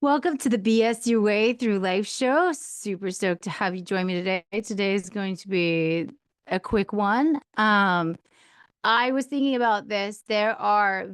Welcome to the BS Your Way Through Life show. Super stoked to have you join me today. Today is going to be a quick one. I was thinking about this. There are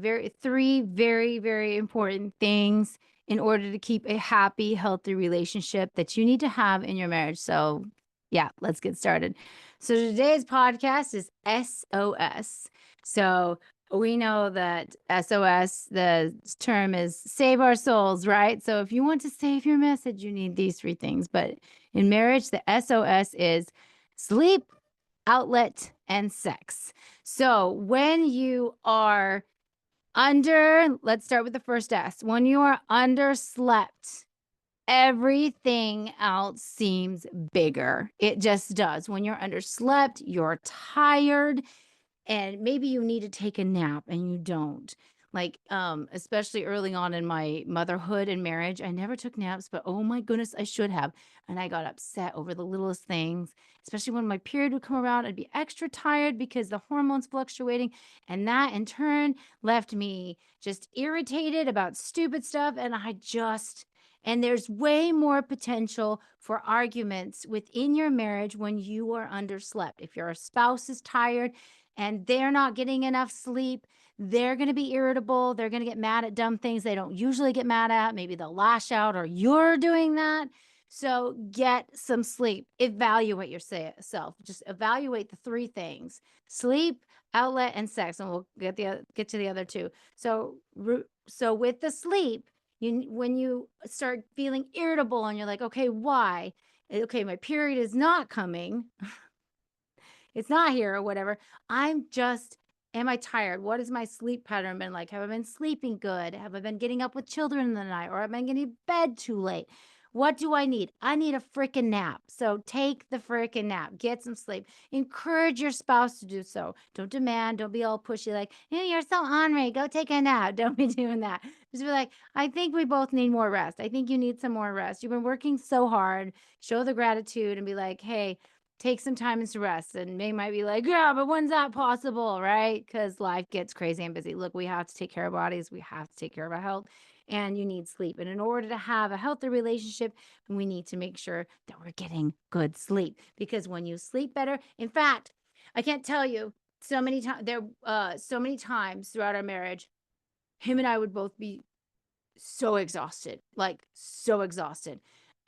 three very important things in order to keep a happy, healthy relationship that you need to have in your marriage. So, yeah, let's get started. So today's podcast is SOS. So we know that SOS, the term is save our souls, right? So if you want to save your message, you need these three things. But in marriage, the SOS is sleep, outlet, and sex. So when you are let's start with the first S. When you are underslept, everything else seems bigger. It just does. When you're underslept, you're tired, and maybe you need to take a nap and you don't. Like, especially early on in my motherhood and marriage, I never took naps, but oh my goodness, I should have. And I got upset over the littlest things, especially when my period would come around. I'd be extra tired because the hormones fluctuating. And that in turn left me just irritated about stupid stuff. And there's way more potential for arguments within your marriage when you are underslept. If your spouse is tired and they're not getting enough sleep, they're going to be irritable. They're going to get mad at dumb things they don't usually get mad at. Maybe they'll lash out, or you're doing that. So get some sleep. Evaluate yourself. Just evaluate the three things: sleep, outlet, and sex. And we'll get to the other two. So with the sleep, when you start feeling irritable and you're like, okay, why? Okay, my period is not coming. It's not here or whatever. Am I tired? What has my sleep pattern been like? Have I been sleeping good? Have I been getting up with children in the night, or have I been getting to bed too late? What do I need? I need a freaking nap. So take the freaking nap. Get some sleep. Encourage your spouse to do so. Don't demand. Don't be all pushy like, you're so ornery. Go take a nap. Don't be doing that. Just be like, I think we both need more rest. I think you need some more rest. You've been working so hard. Show the gratitude and be like, hey, take some time to rest. And they might be like, yeah, but when's that possible? Right? Because life gets crazy and busy. Look, we have to take care of bodies. We have to take care of our health, and you need sleep. And in order to have a healthy relationship, we need to make sure that we're getting good sleep, because when you sleep better, in fact, I can't tell you so many times so many times throughout our marriage, him and I would both be so exhausted, like so exhausted.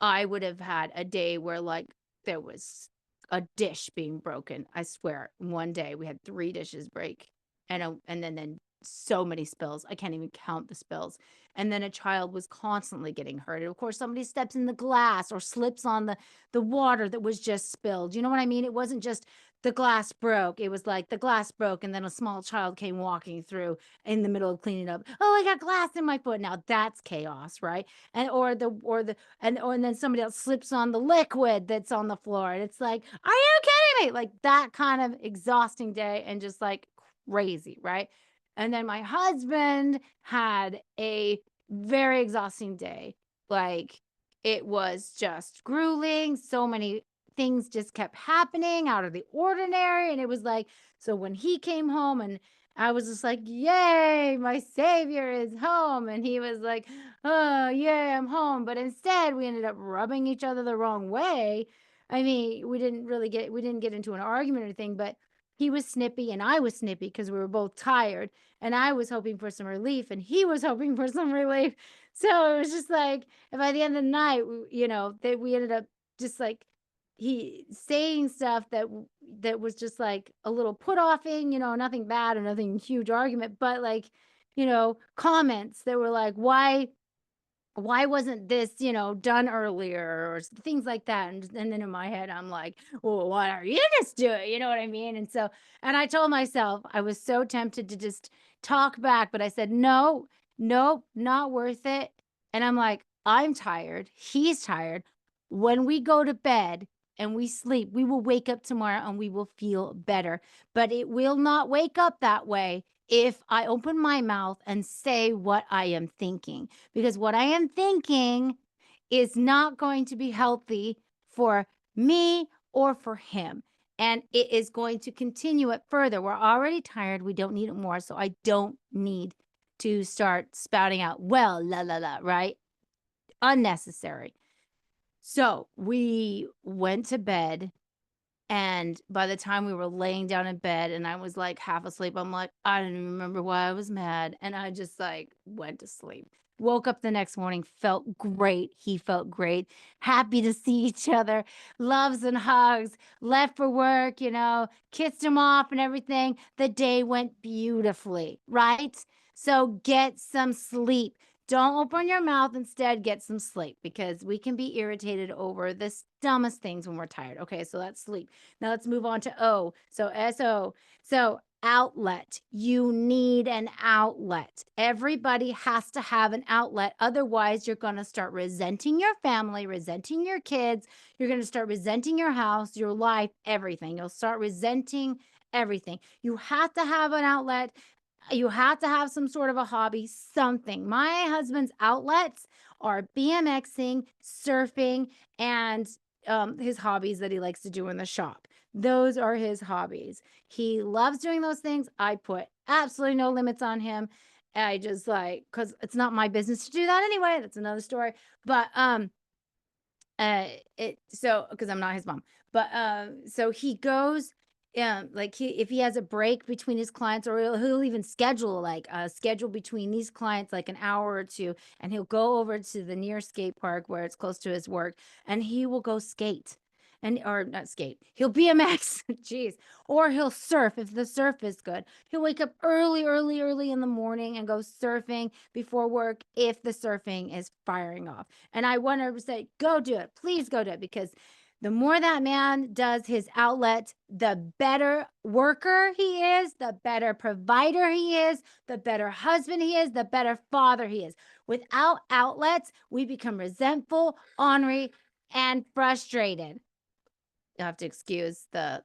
I would have had a day where like there was a dish being broken. I swear, one day we had 3 dishes break, and then so many spills. I can't even count the spills. And then a child was constantly getting hurt. And of course, somebody steps in the glass or slips on the water that was just spilled. You know what I mean? It wasn't just the glass broke. It was like the glass broke and then a small child came walking through in the middle of cleaning up. Oh, I got glass in my foot. Now that's chaos, right? And then somebody else slips on the liquid that's on the floor. And it's like, are you kidding me? Like that kind of exhausting day, and just like crazy, right? And then my husband had a very exhausting day. Like it was just grueling. So many things just kept happening out of the ordinary. And it was like, so when he came home, and I was just like, yay, my savior is home. And he was like, oh, yay, I'm home. But instead, we ended up rubbing each other the wrong way. I mean, we didn't get into an argument or anything, but he was snippy and I was snippy because we were both tired. And I was hoping for some relief and he was hoping for some relief. So it was just like, and by the end of the night, that we ended up just like he saying stuff that was just like a little put offing, nothing bad or nothing huge argument, but like, comments that were like, why wasn't this, done earlier, or things like that. And then in my head, I'm like, well, what are you just doing? You know what I mean? And I told myself, I was so tempted to just talk back, but I said, no, nope, not worth it. And I'm like, I'm tired. He's tired. When we go to bed and we sleep, we will wake up tomorrow and we will feel better, but it will not wake up that way if I open my mouth and say what I am thinking, because what I am thinking is not going to be healthy for me or for him. And it is going to continue it further. We're already tired. We don't need it more. So I don't need to start spouting out, well, la, la, la, right? unnecessary. So we went to bed, and by the time we were laying down in bed and I was like half asleep, I'm like, I don't even remember why I was mad. And I just like went to sleep. Woke up the next morning, felt great. He felt great, happy to see each other, loves and hugs, left for work, kissed him off and everything. The day went beautifully, right? So get some sleep. Don't open your mouth. Instead, get some sleep, because we can be irritated over the dumbest things when we're tired. Okay, so that's sleep. Now let's move on to O. So SO. So outlet. You need an outlet. Everybody has to have an outlet. Otherwise, you're going to start resenting your family, resenting your kids. You're going to start resenting your house, your life, everything. You'll start resenting everything. You have to have an outlet. You have to have some sort of a hobby, something. My husband's outlets are BMXing, surfing, and his hobbies that he likes to do in the shop. Those are his hobbies. He loves doing those things. I put absolutely no limits on him. I just like, because it's not my business to do that anyway. That's another story. But because I'm not his mom. But so he goes, like if he has a break between his clients, or he'll even schedule like a schedule between these clients like an hour or two, and he'll go over to the near skate park where it's close to his work, and he will go skate. And or not skate, he'll BMX, jeez, or he'll surf if the surf is good. He'll wake up early in the morning and go surfing before work if the surfing is firing off. And I want to say, go do it. Please go do it, because the more that man does his outlet, the better worker he is, the better provider he is, the better husband he is, the better father he is. Without outlets, we become resentful, ornery, and frustrated. You'll have to excuse the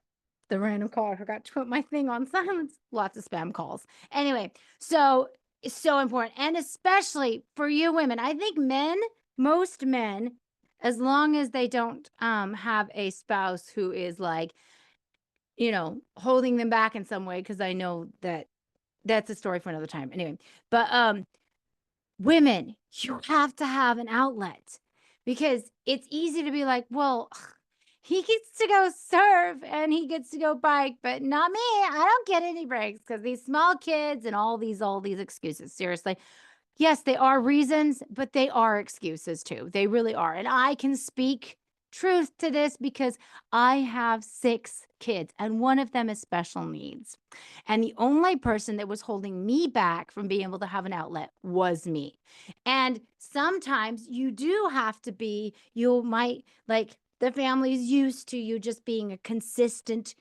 random call. I forgot to put my thing on silence. Lots of spam calls. Anyway, so it's so important. And especially for you women. I think most men, as long as they don't have a spouse who is like, holding them back in some way, because I know that that's a story for another time. Anyway, but women, you have to have an outlet, because it's easy to be like, well, he gets to go surf and he gets to go bike, but not me. I don't get any breaks because these small kids and all these excuses. Seriously. Yes, they are reasons, but they are excuses too. They really are. And I can speak truth to this because I have 6 kids and one of them is special needs. And the only person that was holding me back from being able to have an outlet was me. And sometimes you do have to be, you might like the family's used to you just being a consistent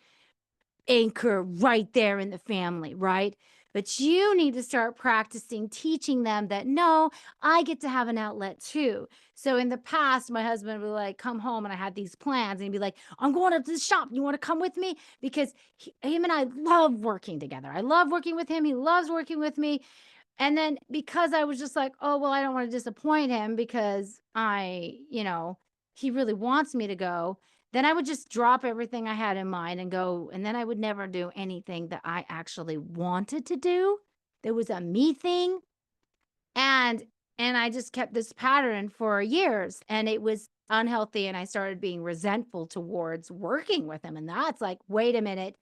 anchor right there in the family, right? But you need to start practicing teaching them that no, I get to have an outlet too. So in the past, my husband would like come home and I had these plans and he'd be like, I'm going to the shop. You want to come with me? Because him and I love working together. I love working with him. He loves working with me. And then because I was just like, oh, well, I don't want to disappoint him because he really wants me to go. Then I would just drop everything I had in mind and go. And then I would never do anything that I actually wanted to do. There was a me thing. And I just kept this pattern for years, and it was unhealthy. And I started being resentful towards working with him. And that's like, wait a minute.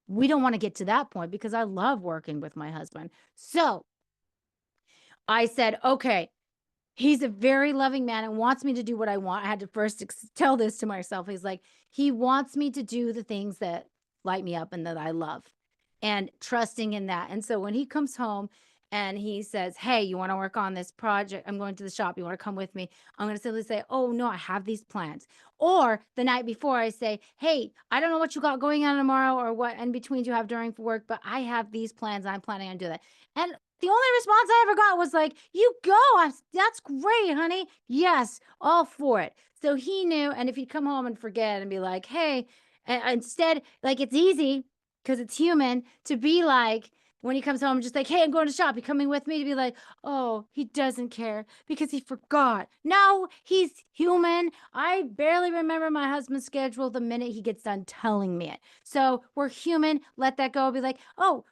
We don't want to get to that point because I love working with my husband. So I said, okay, he's a very loving man and wants me to do what I want. I had to first tell this to myself. He's like, he wants me to do the things that light me up and that I love, and trusting in that. And so when he comes home and he says, hey, you want to work on this project? I'm going to the shop. You want to come with me? I'm going to simply say, oh, no, I have these plans. Or the night before I say, hey, I don't know what you got going on tomorrow or what in between you have during work, but I have these plans. I'm planning on doing that. And the only response I ever got was like, you go. That's great, honey. Yes, all for it. So he knew. And if he'd come home and forget and be like, hey, instead, like it's easy because it's human to be like, when he comes home, just like, hey, I'm going to shop. You coming with me? To be like, oh, he doesn't care because he forgot. No, he's human. I barely remember my husband's schedule the minute he gets done telling me it. So we're human. Let that go. Be like, oh,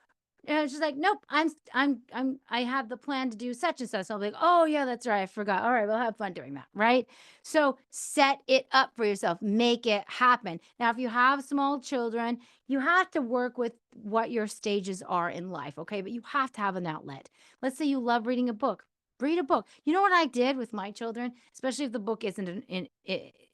And she's like, nope, I have the plan to do such and such. So I'm like, oh yeah, that's right. I forgot. All right, we'll have fun doing that. Right. So set it up for yourself, make it happen. Now, if you have small children, you have to work with what your stages are in life. Okay. But you have to have an outlet. Let's say you love reading a book. Read a book. You know what I did with my children, especially if the book isn't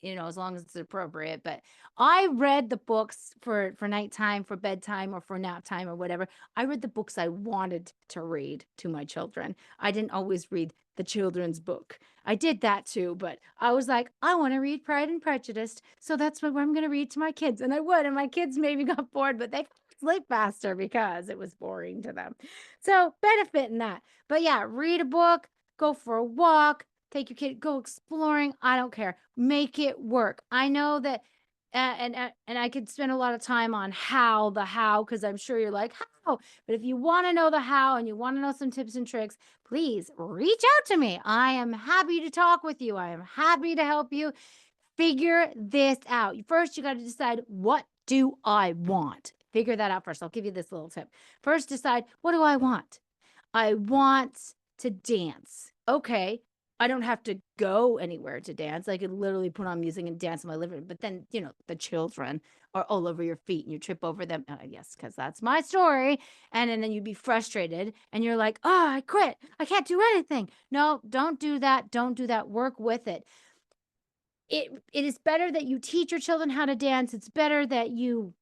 as long as it's appropriate. But I read the books for nighttime, for bedtime, or for nap time, or whatever. I read the books I wanted to read to my children. I didn't always read the children's book. I did that too, but I was like, I want to read Pride and Prejudice. So that's what I'm going to read to my kids. And I would. And my kids maybe got bored, but they fell asleep faster because it was boring to them. So benefit in that. But yeah, read a book, go for a walk, take your kid, go exploring. I don't care. Make it work. I know that and I could spend a lot of time on the how, because I'm sure you're like, how? But if you want to know the how and you want to know some tips and tricks, please reach out to me. I am happy to talk with you. I am happy to help you figure this out. First, you got to decide, what do I want? Figure that out first. I'll give you this little tip. First, decide, what do I want? I want to dance. Okay. I don't have to go anywhere to dance. I could literally put on music and dance in my living room. But then, the children are all over your feet and you trip over them. Yes, because that's my story. And then you'd be frustrated and you're like, oh, I quit. I can't do anything. No, don't do that. Don't do that. Work with it. It is better that you teach your children how to dance. It's better that you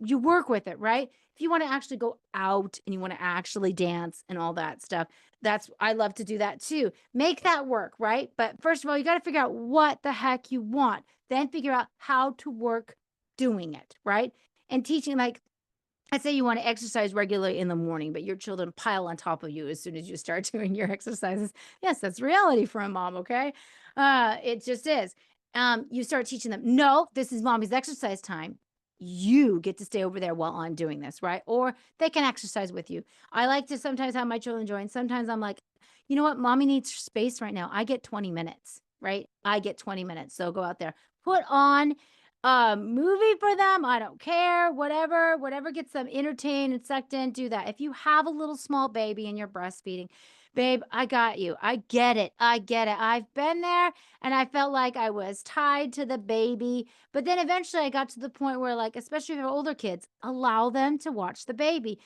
work with it, right? If you want to actually go out and you want to actually dance and all that stuff, I love to do that too. Make that work, right? But first of all, you got to figure out what the heck you want. Then figure out how to work doing it, right? And teaching, like, let's say you want to exercise regularly in the morning, but your children pile on top of you as soon as you start doing your exercises. Yes, that's reality for a mom, okay? It just is. You start teaching them, no, this is mommy's exercise time. You get to stay over there while I'm doing this, right? Or they can exercise with you. I like to sometimes have my children join. Sometimes I'm like, you know what? Mommy needs space right now. I get 20 minutes, right? I get 20 minutes. So go out there, put on movie for them. I don't care. Whatever gets them entertained and sucked in, do that. If you have a little small baby and you're breastfeeding, babe, I got you. I get it. I get it. I've been there and I felt like I was tied to the baby. But then eventually I got to the point where, like, especially if you're older kids, allow them to watch the baby,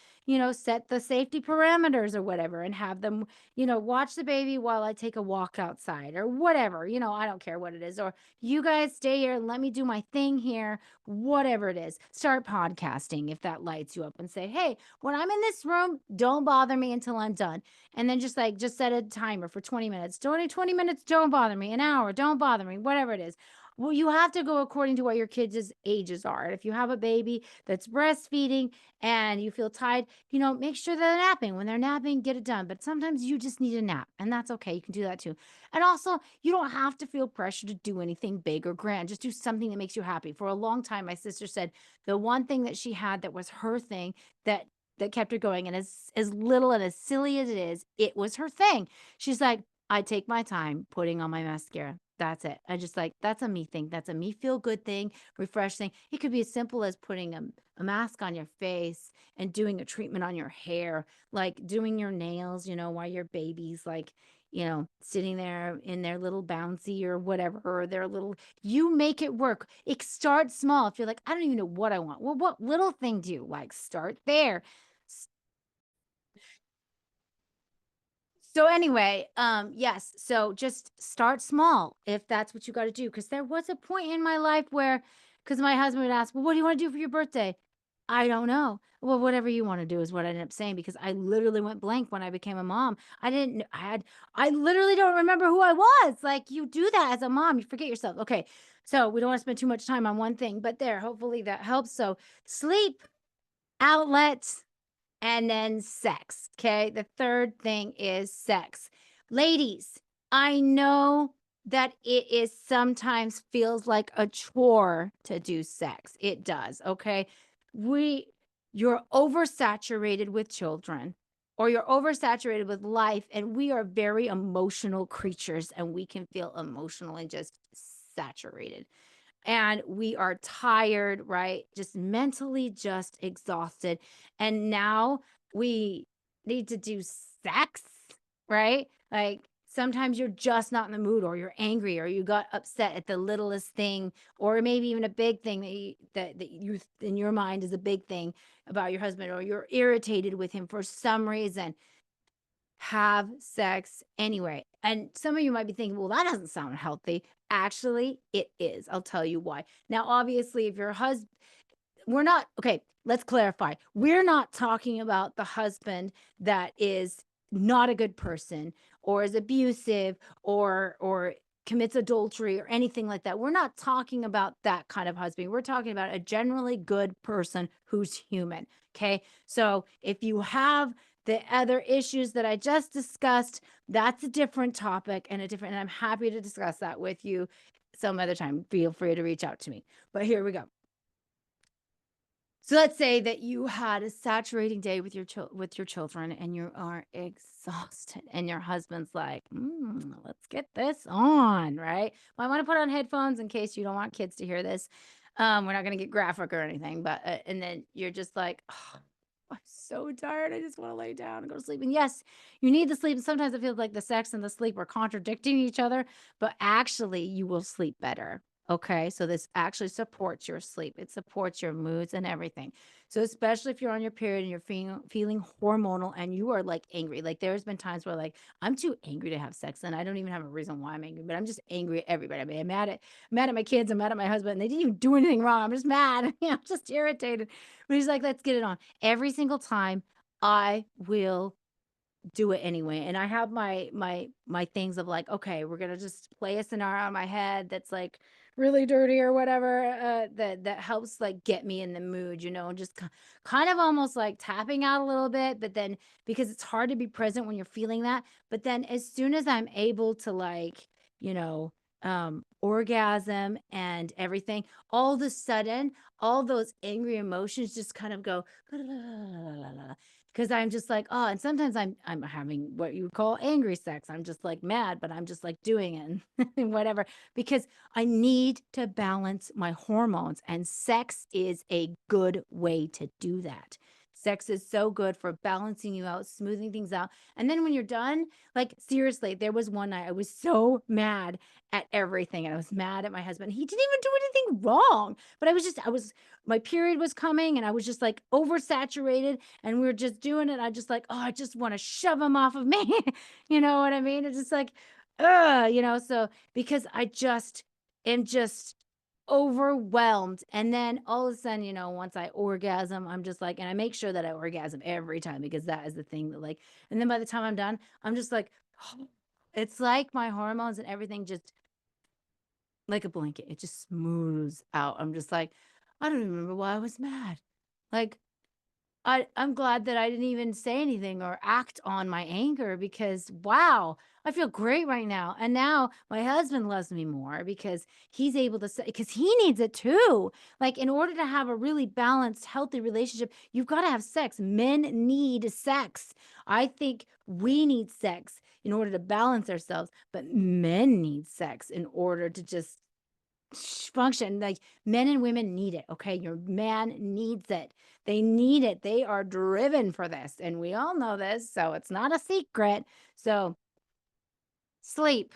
set the safety parameters or whatever and have them, watch the baby while I take a walk outside or whatever. I don't care what it is. Or you guys stay here and let me do my thing here, whatever it is. Start podcasting if that lights you up and say, hey, when I'm in this room, don't bother me until I'm done. And then just set a timer for 20 minutes. 20 minutes, don't bother me. An hour, don't bother me, whatever it is. Well, you have to go according to what your kids' ages are. And if you have a baby that's breastfeeding and you feel tired, make sure they're napping. When they're napping, get it done. But sometimes you just need a nap, and that's okay. You can do that too. And also, you don't have to feel pressure to do anything big or grand. Just do something that makes you happy. For a long time, my sister said the one thing that she had that was her thing that kept her going, and as little and as silly as it is, it was her thing. She's like, I take my time putting on my mascara. That's it. I just like, that's a me thing. That's a me feel good thing, refresh thing. It could be as simple as putting a mask on your face and doing a treatment on your hair, like doing your nails, while your baby's like, sitting there in their little bouncy or whatever, or their little, you make it work. It starts small. If you're like, I don't even know what I want. Well, what little thing do you like? Start there. So anyway, yes. So just start small if that's what you got to do. Because there was a point in my life where, because my husband would ask, well, what do you want to do for your birthday? I don't know. Well, whatever you want to do is what I ended up saying, because I literally went blank when I became a mom. I literally don't remember who I was. Like, you do that as a mom, you forget yourself. Okay. So we don't want to spend too much time on one thing, but hopefully that helps. So sleep, outlets, and then sex. Okay. The third thing is sex. Ladies, I know that it is sometimes feels like a chore to do sex. It does. Okay. You're oversaturated with children, or you're oversaturated with life, and we are very emotional creatures, and we can feel emotional and just saturated, and we are tired, right? Just mentally just exhausted. And now we need to do sex, right? Like sometimes you're just not in the mood, or you're angry, or you got upset at the littlest thing, or maybe even a big thing that you in your mind is a big thing about your husband, or you're irritated with him for some reason. Have sex anyway. And some of you might be thinking, well, that doesn't sound healthy. Actually, it is. I'll tell you why. Now, obviously, if your husband, we're not, okay, let's clarify. We're not talking about the husband that is not a good person, or is abusive, or commits adultery or anything like that. We're not talking about that kind of husband. We're talking about a generally good person who's human. Okay. So if you have the other issues that I just discussed, that's a different topic and and I'm happy to discuss that with you some other time. Feel free to reach out to me. But here we go. So let's say that you had a saturating day with your children, and you are exhausted, and your husband's like, let's get this on, right? Well, I want to put on headphones in case you don't want kids to hear this. We're not going to get graphic or anything, but and then you're just like, oh, I'm so tired. I just want to lay down and go to sleep. And yes, you need the sleep. And sometimes it feels like the sex and the sleep are contradicting each other, but actually you will sleep better. Okay. So this actually supports your sleep. It supports your moods and everything. So especially if you're on your period and you're feeling hormonal and you are like angry, like there's been times where like I'm too angry to have sex and I don't even have a reason why I'm angry, but I'm just angry at everybody. I mean, I'm mad at my kids. I'm mad at my husband. And they didn't even do anything wrong. I'm just mad. I'm just irritated. But he's like, let's get it on. Every single time I will do it anyway. And I have my things of like, okay, we're gonna just play a scenario in my head that's like really dirty or whatever, that helps like get me in the mood, and just kind of almost like tapping out a little bit. But then because it's hard to be present when you're feeling that, but then as soon as I'm able to like, you know, orgasm and everything, all of a sudden, all those angry emotions just kind of go because I'm just like, oh, and sometimes I'm having what you would call angry sex. I'm just like mad, but I'm just like doing it and whatever, because I need to balance my hormones, and sex is a good way to do that. Sex is so good for balancing you out, smoothing things out. And then when you're done, like seriously, there was one night I was so mad at everything, and I was mad at my husband. He didn't even do anything wrong, but my period was coming, and I was just like oversaturated, and we were just doing it. I just like, oh, I just want to shove him off of me. You know what I mean? It's just like, so because I just am just overwhelmed. And then all of a sudden, once I orgasm, I'm just like, and I make sure that I orgasm every time, because that is the thing that like, and then by the time I'm done, I'm just like, it's like my hormones and everything just like a blanket. It just smooths out. I'm just like, I don't even remember why I was mad. Like, I'm glad that I didn't even say anything or act on my anger, because wow, I feel great right now. And now my husband loves me more because he's able to say, because he needs it too. Like, in order to have a really balanced, healthy relationship, you've got to have sex. Men need sex. I think we need sex in order to balance ourselves, but men need sex in order to just function. Like, men and women need it. Okay. Your man needs it. They need it. They are driven for this. And we all know this. So it's not a secret. So sleep,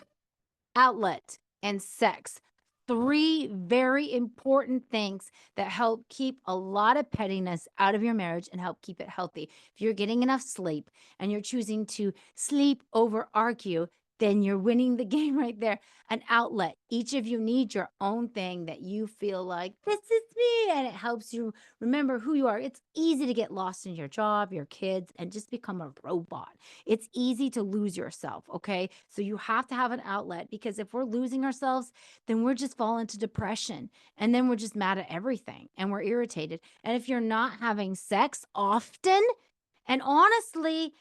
outlet, and sex. Three very important things that help keep a lot of pettiness out of your marriage and help keep it healthy. If you're getting enough sleep and you're choosing to sleep over argue, then you're winning the game right there. An outlet. Each of you need your own thing that you feel like, this is me, and it helps you remember who you are. It's easy to get lost in your job, your kids, and just become a robot. It's easy to lose yourself, okay? So you have to have an outlet, because if we're losing ourselves, then we're just fall into depression, and then we're just mad at everything, and we're irritated. And if you're not having sex often, and honestly,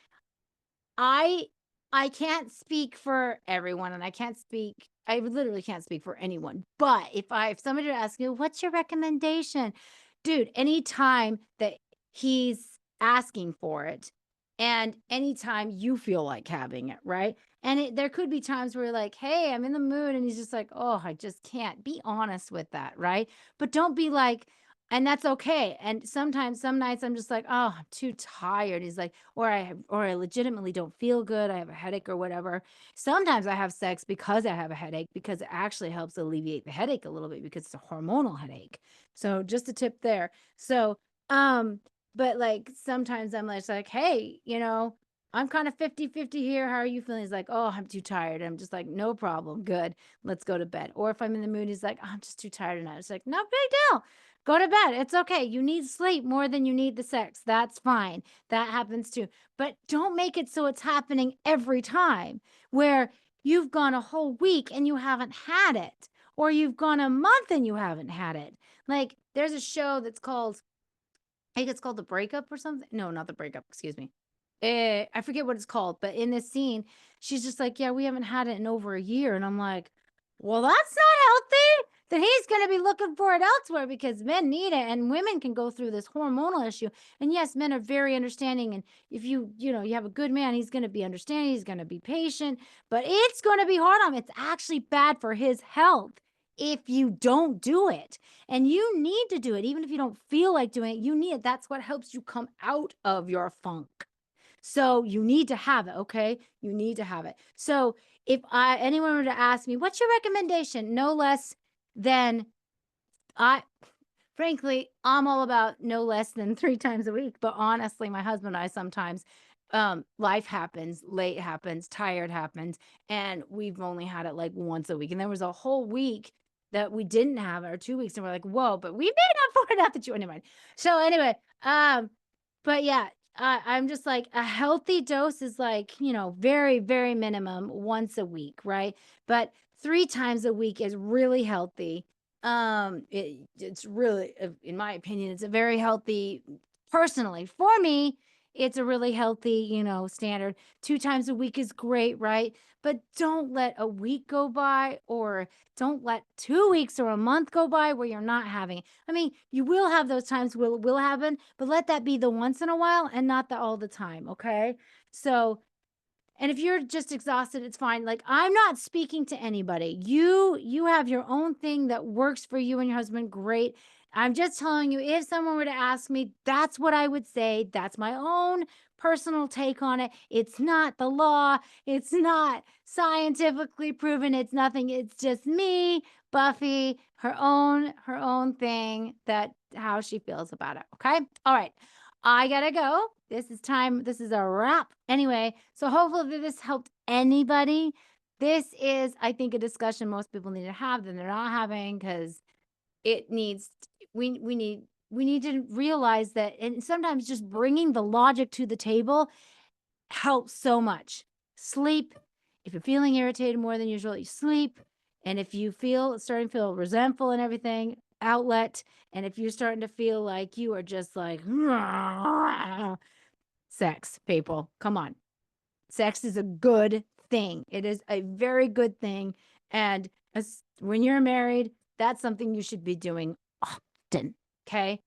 I I can't speak for everyone, and I literally can't speak for anyone. But if somebody were to ask you, what's your recommendation? Dude, anytime that he's asking for it, and anytime you feel like having it, right? And there could be times where you're like, hey, I'm in the mood, and he's just like, oh, I just can't. Be honest with that, right? But don't be like, And that's okay. And sometimes, some nights I'm just like, oh, I'm too tired. He's like, or I legitimately don't feel good. I have a headache or whatever. Sometimes I have sex because I have a headache because it actually helps alleviate the headache a little bit because it's a hormonal headache. So just a tip there. So, um, but like sometimes I'm like, hey, I'm kind of 50-50 here. How are you feeling? He's like, oh, I'm too tired. I'm just like, no problem. Good. Let's go to bed. Or if I'm in the mood, he's like, I'm just too tired tonight. It's like, no big deal. Go to bed. It's okay. You need sleep more than you need the sex. That's fine. That happens too. But don't make it so it's happening every time where you've gone a whole week and you haven't had it, or you've gone a month and you haven't had it. Like there's a show that's called, I think it's called The Breakup or something. No, not The Breakup. Excuse me. I forget what it's called, but in this scene, she's just like, yeah, we haven't had it in over a year. And I'm like, well, that's not healthy. Then he's going to be looking for it elsewhere because men need it and women can go through this hormonal issue. And yes, men are very understanding. And if you have a good man, he's going to be understanding. He's going to be patient, but it's going to be hard on him. It's actually bad for his health if you don't do it. And you need to do it. Even if you don't feel like doing it, you need it. That's what helps you come out of your funk. So you need to have it, okay? You need to have it. So if anyone were to ask me, what's your recommendation? No less than I frankly, I'm all about no less than 3 times a week, but honestly, my husband and I sometimes life happens, late happens, tired happens, and we've only had it like once a week. And there was a whole week that we didn't have it, or 2 weeks, and we're like, whoa, but we made up for it. Not that you anyway. So anyway, but yeah, I'm just like a healthy dose is like, very, very minimum once a week, right? But 3 times a week is really healthy. It's really, in my opinion, it's a very healthy, personally, for me, it's a really healthy, standard. 2 times a week is great, right? But don't let a week go by, or don't let 2 weeks or a month go by where you're not having it. I mean, you will have those times where it will happen, but let that be the once in a while and not the all the time, okay? So, and if you're just exhausted, it's fine. Like I'm not speaking to anybody. You have your own thing that works for you and your husband. Great. I'm just telling you, if someone were to ask me, that's what I would say. That's my own personal take on it. It's not the law. It's not scientifically proven. It's nothing. It's just me, Buffy, her own thing, that how she feels about it. Okay? All right. I gotta go. This is time. This is a wrap. Anyway, so hopefully this helped anybody. This is, I think, a discussion most people need to have that they're not having because it needs. We need to realize that, and sometimes just bringing the logic to the table helps so much. Sleep. If you're feeling irritated more than usual, you sleep. And if you feel starting to feel resentful and everything, outlet. And if you're starting to feel like you are just like sex, people, come on. Sex is a good thing. It is a very good thing. And when you're married, that's something you should be doing often. Okay.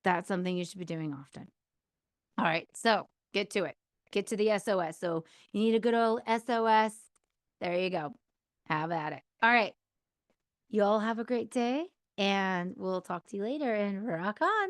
That's something you should be doing often. All right. So get to it. Get to the SOS. So you need a good old SOS. There you go. Have at it. All right. You all have a great day, and we'll talk to you later, and rock on.